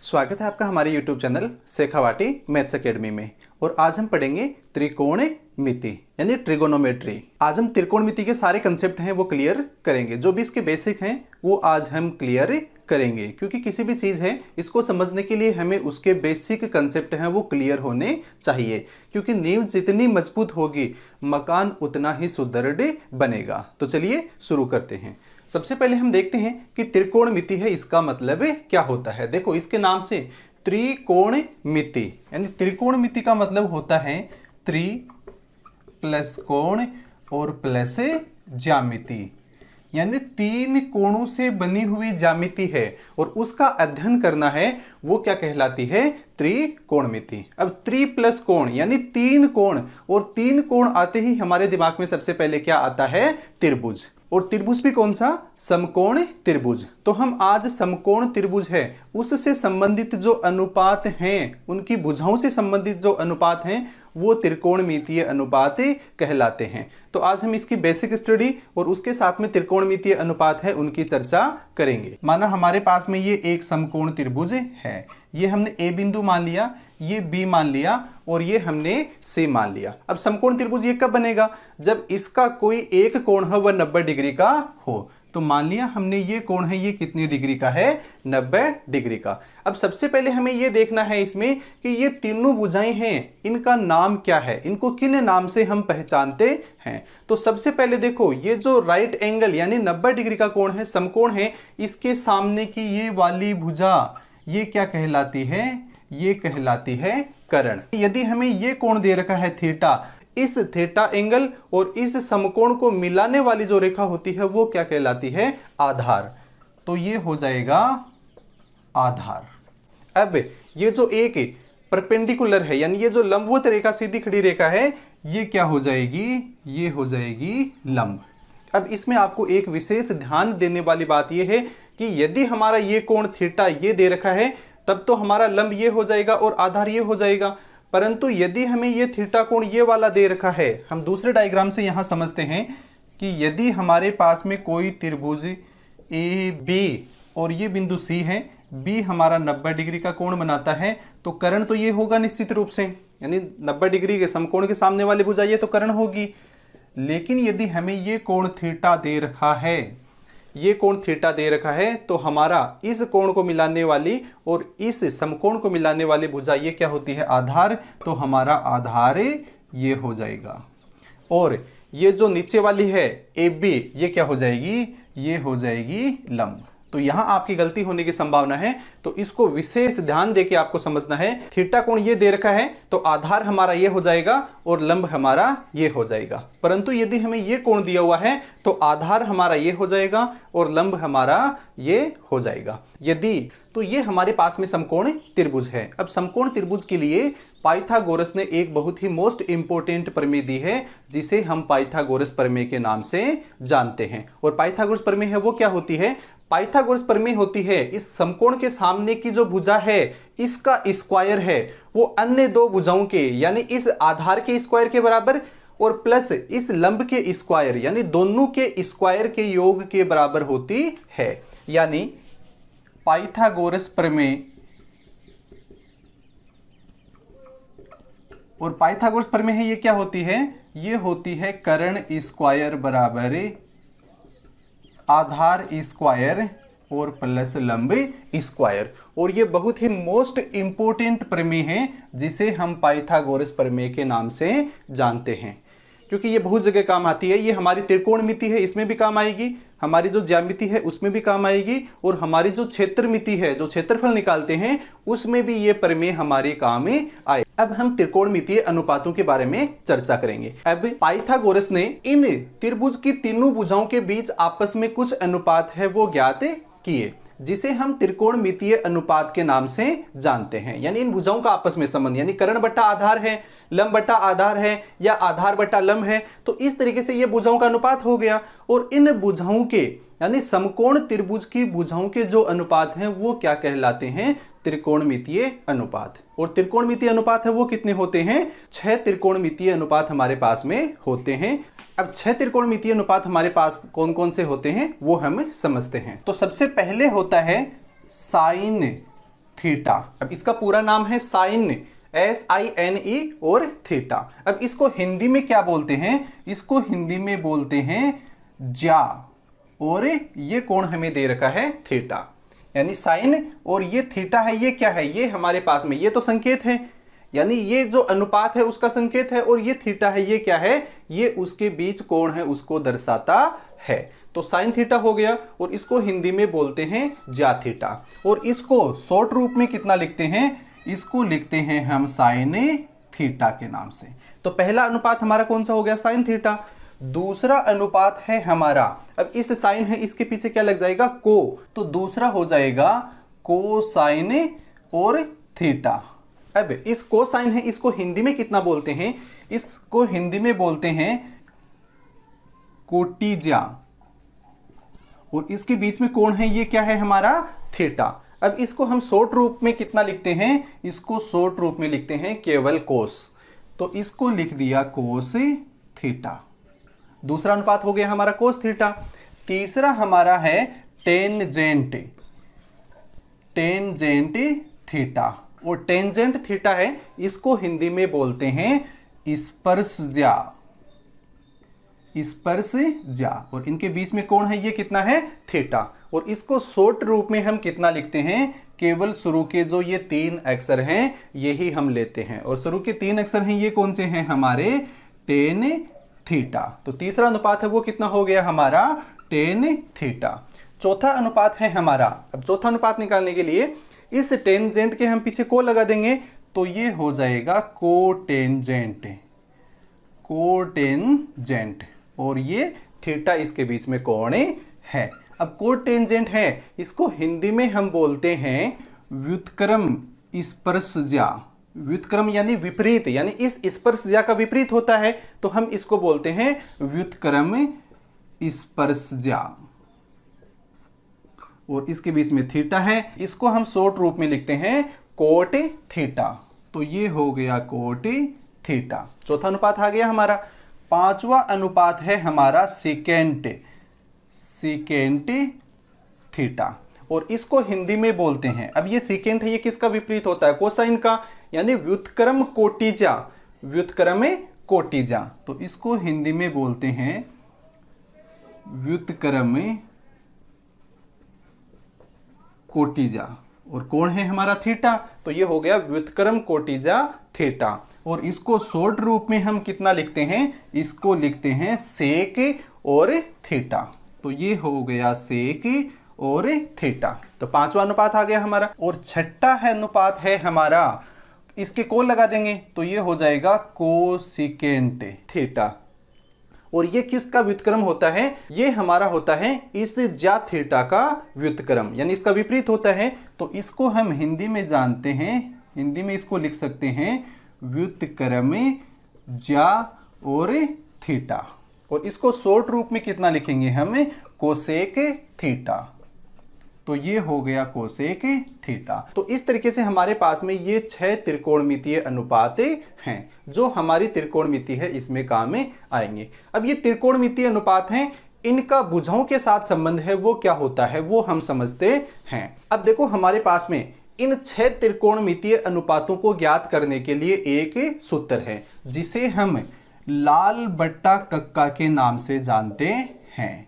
स्वागत है आपका हमारे YouTube channel Shekhawati maths academy में। और आज हम पढ़ेंगे त्रिकोणमिति यानी ट्रिगोनोमेट्री। आज हम त्रिकोणमिति के सारे कंसेप्ट हैं वो क्लियर करेंगे। जो भी इसके बेसिक हैं वो आज हम क्लियर करेंगे, क्योंकि किसी भी चीज़ है इसको समझने के लिए हमें उसके बेसिक कंसेप्ट हैं वो क्लियर होने चाहिए, क्योंकि नींव जितनी मजबूत होगी मकान उतना ही सुदृढ़ बनेगा। तो चलिए शुरू करते हैं। सबसे पहले हम देखते हैं कि त्रिकोणमिति है इसका मतलब क्या होता है। देखो इसके नाम से त्रिकोणमिति यानी त्रिकोणमिति का मतलब होता है त्रि प्लस कोण और प्लस ज्यामिति, यानी तीन कोणों से बनी हुई ज्यामिति है और उसका अध्ययन करना है, वो क्या कहलाती है? त्रिकोणमिति। अब त्रि प्लस कोण यानी तीन कोण, और तीन कोण आते ही हमारे दिमाग में सबसे पहले क्या आता है? त्रिभुज। और त्रिभुज भी कौन सा? समकोण त्रिभुज। तो हम आज समकोण त्रिभुज है उससे संबंधित जो अनुपात हैं, उनकी भुजाओं से संबंधित जो अनुपात हैं वो त्रिकोणमितीय अनुपात कहलाते हैं। तो आज हम इसकी बेसिक स्टडी और उसके साथ में त्रिकोणमितीय अनुपात है उनकी चर्चा करेंगे। माना हमारे पास में ये एक समकोण त्रिभुज है, ये हमने ए बिंदु मान लिया, ये बी मान लिया और ये हमने सी मान लिया। अब समकोण त्रिभुज ये कब बनेगा? जब इसका कोई एक कोण है वह 90 डिग्री का हो। तो मान लिया हमने ये कोण है, ये कितनी डिग्री का है? 90 डिग्री का। अब सबसे पहले हमें ये देखना है इसमें कि ये तीनों भुजाएं हैं, इनका नाम क्या है, इनको किन नाम से हम पहचानते हैं। तो सबसे पहले देखो ये जो राइट एंगल यानी 90 डिग्री का कोण है, समकोण है, इसके सामने की ये वाली भुजा ये क्या कहलाती है? ये कहलाती है कर्ण। यदि हमें ये कोण दे रखा है थीटा, इस थीटा एंगल और इस समकोण को मिलाने वाली जो रेखा होती है वो क्या कहलाती है? आधार। तो ये हो जाएगा आधार। अब ये जो एक परपेंडिकुलर है यानी ये जो लंबवत रेखा सीधी खड़ी रेखा है ये क्या हो जाएगी? ये हो जाएगी लंब। अब इसमें आपको एक विशेष ध्यान देने वाली बात यह है कि यदि हमारा ये कोण थीटा ये दे रखा है तब तो हमारा लंब ये हो जाएगा और आधार ये हो जाएगा। परंतु यदि हमें ये थीटा कोण ये वाला दे रखा है, हम दूसरे डायग्राम से यहां समझते हैं कि यदि हमारे पास में कोई त्रिभुज ए बी और ये बिंदु सी है, बी हमारा 90 डिग्री का कोण बनाता है, तो कर्ण तो ये होगा निश्चित रूप से, यानी 90 डिग्री के समकोण के सामने वाली भुजा ये तो कर्ण होगी। लेकिन यदि हमें ये कोण थीटा दे रखा है, ये कोण थीटा दे रखा है, तो हमारा इस कोण को मिलाने वाली और इस समकोण को मिलाने वाली भुजा ये क्या होती है? आधार। तो हमारा आधार ये हो जाएगा। और ये जो नीचे वाली है ए बी ये क्या हो जाएगी? ये हो जाएगी लंब। तो यहां आपकी गलती होने की संभावना है, तो इसको विशेष ध्यान देके आपको समझना है। थीटा कोण ये दे रखा है तो आधार हमारा ये हो जाएगा और लंब हमारा ये हो जाएगा। परंतु यदि हमें ये कोण दिया हुआ है तो आधार हमारा ये हो जाएगा और लंब हमारा ये हो जाएगा। यदि तो ये हमारे पास में समकोण त्रिभुज है। अब समकोण त्रिभुज के लिए पाइथागोरस ने एक बहुत ही मोस्ट इंपोर्टेंट प्रमेय दी है जिसे हम पाइथागोरस प्रमेय के नाम से जानते हैं। और पाइथागोरस प्रमेय है वो क्या होती है? पाइथागोरस प्रमेय होती है इस समकोण के सामने की जो भुजा है इसका स्क्वायर है वो अन्य दो भुजाओं के यानी इस आधार के स्क्वायर के बराबर और प्लस इस लंब के स्क्वायर यानी दोनों के स्क्वायर के योग के बराबर होती है। यानी पाइथागोरस प्रमेय और पाइथागोरस प्रमेय है ये क्या होती है? ये होती है कर्ण स्क्वायर बराबर आधार स्क्वायर और प्लस लंब स्क्वायर। और ये बहुत ही मोस्ट इंपोर्टेंट प्रमेय है जिसे हम पाइथागोरस प्रमेय के नाम से जानते हैं, क्योंकि ये बहुत जगह काम आती है। ये हमारी त्रिकोणमिति है इसमें भी काम आएगी, हमारी जो ज्यामिति है उसमें भी काम आएगी, और हमारी जो क्षेत्रमिति है जो क्षेत्रफल निकालते हैं उसमें भी ये प्रमेय हमारे काम में आए। अब हम त्रिकोणमितीय अनुपातों के बारे में चर्चा करेंगे। अब पाइथागोरस ने इन त्रिभुज की तीनों भुजाओं के बीच आपस में कुछ अनुपात है वो ज्ञात किए, जिसे हम त्रिकोणमितीय अनुपात के नाम से जानते हैं। यानी इन भुजाओं का आपस में संबंध, यानी कर्ण बट्टा आधार है, लंब बट्टा आधार है या आधार बट्टा लंब है, तो इस तरीके से ये भुजाओं का अनुपात हो गया। और इन भुजाओं के यानी समकोण त्रिभुज की भुजाओं के जो अनुपात हैं वो क्या कहलाते हैं? त्रिकोणमितीय अनुपात। और त्रिकोणमितीय अनुपात है वो कितने होते हैं? 6 त्रिकोणमितीय अनुपात हमारे पास में होते हैं। अब 6 त्रिकोणमितीय अनुपात हमारे पास कौन कौन से होते हैं वो हम समझते हैं। तो सबसे पहले होता है साइन थीटा। अब इसका पूरा नाम है साइन, SINE और थीटा। अब इसको हिंदी में क्या बोलते हैं? इसको हिंदी में बोलते हैं ज्या, और ये कोण हमें दे रखा है थीटा, यानी साइन और ये थीटा है। ये क्या है? ये हमारे पास में ये तो संकेत है, यानी ये जो अनुपात है उसका संकेत है, और ये थीटा है, ये क्या है? ये उसके बीच कोण है, उसको दर्शाता है। तो साइन थीटा हो गया, और इसको हिंदी में बोलते हैं ज्या थीटा। और इसको शॉर्ट रूप में कितना लिखते हैं? इसको लिखते हैं हम साइन थीटा के नाम से। तो पहला अनुपात हमारा कौन सा हो गया? Sine theta. दूसरा अनुपात है हमारा, अब इस साइन है, इसके पीछे क्या लग जाएगा? को, तो दूसरा हो जाएगा कोसाइन और थीटा। अब इस कोसाइन है, इसको हिंदी में कितना बोलते हैं? इसको हिंदी में बोलते हैं कोटिज्या, और इसके बीच में कोण है, ये क्या है हमारा? थीटा। अब इसको हम शॉर्ट रूप में कितना लिखते हैं? इसको शॉर्ट रूप में लिखते हैं केवल कोस, तो इसको लिख दिया कोस थीटा। दूसरा अनुपात हो गया हमारा कोस थीटा। तीसरा हमारा है टेंजेंट, टेंजेंट थीटा, और टेंजेंट थीटा है, इसको हिंदी में बोलते हैं स्पर्शज्या, स्पर्शज्या, और इनके बीच में कोण है, ये कितना है? थीटा। और इसको शॉर्ट रूप में हम कितना लिखते हैं? केवल शुरू के जो ये 3 अक्षर हैं यही हम लेते हैं, और शुरू के 3 अक्षर हैं ये कौन से हैं? हमारे टेन थीटा। तो तीसरा अनुपात है वो कितना हो गया हमारा? Tan theta. चौथा अनुपात है हमारा, अब चौथा अनुपात निकालने के लिए इस टेंजेंट के हम पीछे को लगा देंगे, तो ये हो जाएगा कोटेंजेंट, कोटेंजेंट, और ये थीटा इसके बीच में कोण है। अब कोटेंजेंट है, इसको हिंदी में हम बोलते हैं व्युत्क्रम स्पर्शज्या। व्युत्क्रम यानी विपरीत, यानी इस स्पर्शज्या का विपरीत होता है, तो हम इसको बोलते हैं व्युत्क्रम स्पर्शज्या, और इसके बीच में थीटा है, इसको हम शॉर्ट रूप में लिखते हैं कोट थीटा। तो ये हो गया कोट थीटा। चौथा अनुपात आ गया हमारा। पांचवा अनुपात है हमारा सेकेंट, सेकेंट थीटा, और इसको हिंदी में बोलते हैं, अब ये सेकेंट है, ये किसका विपरीत होता है? कोसाइन का, यानी व्युत्क्रम कोटिज्या, व्युत्क्रम कोटिज्या। तो इसको हिंदी में बोलते हैं व्युत्क्रम कोटिज्या, और कोण है हमारा थीटा, तो ये हो गया व्युत्क्रम कोटिज्या थीटा। और इसको शॉर्ट रूप में हम कितना लिखते हैं? इसको लिखते हैं सेक और थीटा। तो ये हो गया सेक और थीटा। तो पांचवा अनुपात आ गया हमारा। और छठा है अनुपात है हमारा, इसके को लगा देंगे तो ये हो जाएगा कोसिकेंट थीटा। और ये किसका व्युत्क्रम होता है? ये हमारा होता है इस ज्या थीटा का व्युत्क्रम, यानी इसका विपरीत होता है। तो इसको हम हिंदी में जानते हैं, हिंदी में इसको लिख सकते हैं व्युत्क्रम ज्या और थीटा। और इसको शॉर्ट रूप में कितना लिखेंगे हम? Cosec theta. तो ये हो गया कोसेक थीटा। तो इस तरीके से हमारे पास में ये 6 त्रिकोणमितीय अनुपात हैं जो हमारी त्रिकोणमिति है इसमें काम में आएंगे। अब ये त्रिकोणमितीय अनुपात हैं, इनका भुजाओं के साथ संबंध है वो क्या होता है वो हम समझते हैं। अब देखो हमारे पास में इन 6 त्रिकोणमितीय अनुपातों को ज्ञात करने के लिए एक सूत्र है जिसे हम लाल बट्टा कक्का के नाम से जानते हैं।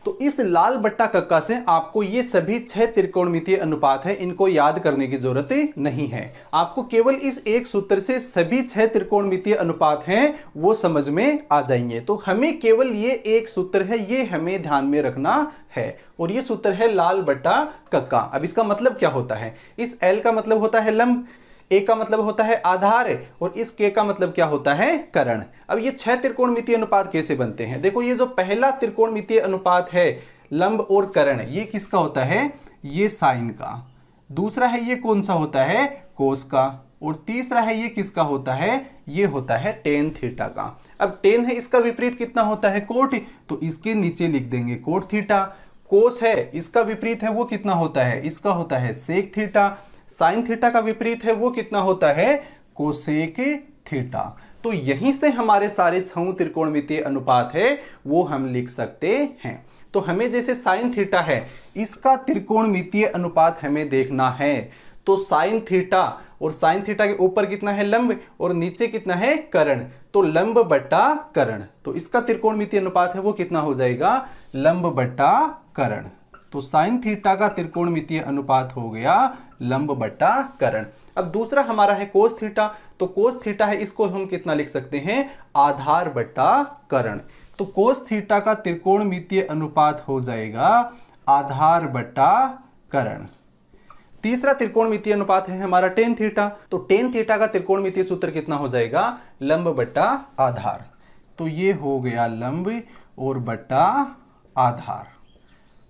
तो इस लाल बट्टा कक्का से आपको ये सभी 6 त्रिकोणमितीय अनुपात है इनको याद करने की जरूरत नहीं है। आपको केवल इस एक सूत्र से सभी 6 त्रिकोणमितीय अनुपात हैं वो समझ में आ जाएंगे। तो हमें केवल ये एक सूत्र है ये हमें ध्यान में रखना है, और ये सूत्र है लाल बट्टा कक्का। अब इसका मतलब क्या होता है? इस L का मतलब होता है लंब, ए का मतलब होता है आधार, और इस के का मतलब क्या होता है? कर्ण। अब ये 6 त्रिकोणमितीय अनुपात कैसे बनते हैं? देखो ये जो पहला त्रिकोणमितीय अनुपात है लंब और कर्ण, ये किसका होता है? ये साइन का। दूसरा है ये कौन सा होता है? कोस का। और तीसरा है ये किसका होता है? ये होता है टेन थीटा का। अब टेन है, इसका विपरीत कितना होता है? कोट, तो इसके नीचे लिख देंगे कोट थीटा। कोस है, इसका विपरीत है वो कितना होता है? इसका होता है सेक थीटा। साइन थीटा का विपरीत है वो कितना होता है? Cosec theta. तो यहीं से हमारे सारे 6 त्रिकोणमितीय अनुपात है वो हम लिख सकते हैं। तो हमें जैसे साइन थीटा है इसका त्रिकोणमितीय अनुपात हमें देखना है। तो साइन थीटा और साइन थीटा के ऊपर कितना है लंब और नीचे कितना है कर्ण, तो लंब बट्टा कर्ण, तो इसका त्रिकोणमितीय अनुपात है वो कितना हो जाएगा लंब बट्टा कर्ण। तो साइन थीटा का त्रिकोणमितीय अनुपात हो गया लंब बट्टा कर्ण। अब दूसरा हमारा है कोस थीटा, तो कोस थीटा है इसको हम कितना लिख सकते हैं आधार बट्टा कर्ण। तो कोस थीटा का त्रिकोणमितीय अनुपात हो जाएगा आधार बट्टा कर्ण। तीसरा त्रिकोणमितीय अनुपात है हमारा टेन थीटा, तो टेन थीटा का त्रिकोणमितीय सूत्र कितना हो जाएगा लंब बट्टा आधार। तो ये हो गया लंब और बट्टा आधार,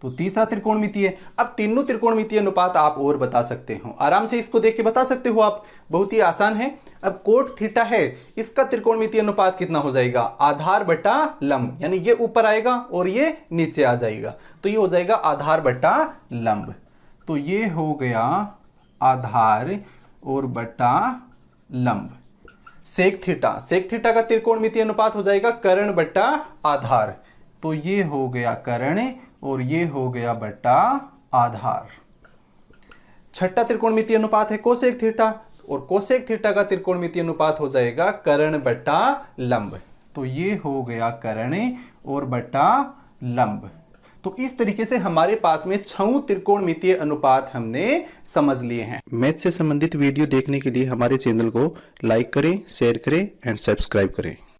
तो तीसरा त्रिकोणमितीय। अब तीनों त्रिकोणमितीय अनुपात आप और बता सकते हो, आराम से इसको देख के बता सकते हो आप, बहुत ही आसान है। अब कोट थीटा है इसका त्रिकोणमितीय अनुपात कितना हो जाएगा आधार बट्टा लंब, यानी ये ऊपर आएगा और ये नीचे आ जाएगा, तो ये हो जाएगा आधार बट्टा लंब। तो ये हो गया आधार और बट्टा लंब। सेक थीटा का त्रिकोणमितीय अनुपात हो जाएगा कर्ण बट्टा आधार, तो ये हो गया कर्ण और ये हो गया बट्टा आधार। छठा त्रिकोणमितीय अनुपात है कोसेक थीटा, और कोसेक थीटा का त्रिकोणमितीय अनुपात हो जाएगा कर्ण बट्टा लंब, तो ये हो गया कर्ण और बट्टा लंब। तो इस तरीके से हमारे पास में 6 त्रिकोणमितीय अनुपात हमने समझ लिए हैं। मैथ से संबंधित वीडियो देखने के लिए हमारे चैनल को लाइक करें, शेयर करें एंड सब्सक्राइब करें।